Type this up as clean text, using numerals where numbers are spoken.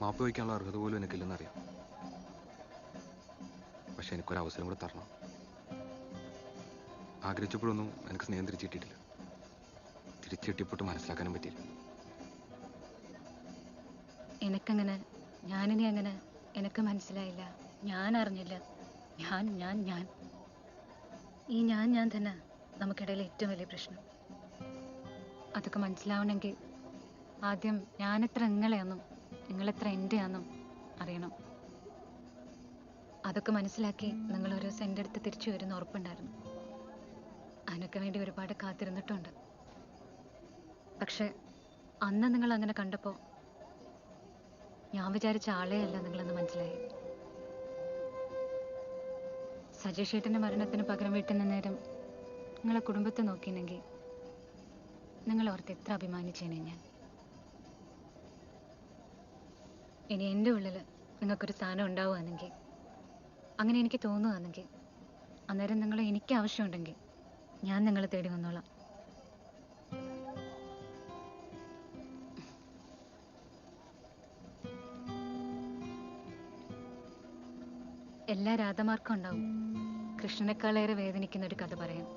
മാപ്പ് വയ്ക്കാനുള്ള അർഹത പോലും എനിക്കില്ലെന്നറിയാം. പക്ഷെ എനിക്കൊരവസരം കൂടെ തരണം. ആഗ്രഹിച്ചപ്പോഴൊന്നും എനിക്ക് സ്നേഹം തിരിച്ചു കിട്ടിയിട്ടില്ല. തിരിച്ചു കിട്ടിയപ്പോട്ട് മനസ്സിലാക്കാനും പറ്റിയില്ല. എനിക്കങ്ങനെ, ഞാനിനി അങ്ങനെ, എനിക്ക് മനസ്സിലായില്ല, ഞാൻ അറിഞ്ഞില്ല, ഞാൻ ഈ ഞാൻ തന്നെ നമുക്കിടയിൽ ഏറ്റവും വലിയ പ്രശ്നം. അതൊക്കെ മനസ്സിലാവണമെങ്കിൽ ആദ്യം ഞാനെത്ര നിങ്ങളെയാണെന്നും നിങ്ങളെത്ര എൻ്റെയാണെന്നും അറിയണം. അതൊക്കെ മനസ്സിലാക്കി നിങ്ങളൊരു ദിവസം എൻ്റെ അടുത്ത് തിരിച്ചു വരുന്ന ഉറപ്പുണ്ടായിരുന്നു. അതിനൊക്കെ വേണ്ടി ഒരുപാട് കാത്തിരുന്നിട്ടുണ്ട്. പക്ഷെ അന്ന് നിങ്ങൾ അങ്ങനെ കണ്ടപ്പോൾ ഞാൻ വിചാരിച്ച ആളേ അല്ല നിങ്ങളെന്ന് മനസ്സിലായി. സജീഷ് ഏട്ടൻ്റെ മരണത്തിന് പകരം വീട്ടുന്ന നേരം നിങ്ങളെ കുടുംബത്തെ നോക്കിയിരുന്നെങ്കിൽ നിങ്ങൾ ഓർത്ത് എത്ര അഭിമാനിച്ചേനെ ഞാൻ. ഇനി എൻ്റെ ഉള്ളിൽ നിങ്ങൾക്കൊരു സ്ഥാനം ഉണ്ടാവുകയാണെങ്കിൽ, അങ്ങനെ എനിക്ക് തോന്നുകയാണെങ്കിൽ, അന്നേരം നിങ്ങൾ എനിക്ക് ആവശ്യമുണ്ടെങ്കിൽ ഞാൻ നിങ്ങളെ തേടി വന്നോളാം. എല്ലാ രാധമാർക്കും ഉണ്ടാവും കൃഷ്ണനേക്കാളേറെ വേദനിക്കുന്ന ഒരു കഥ പറയാൻ.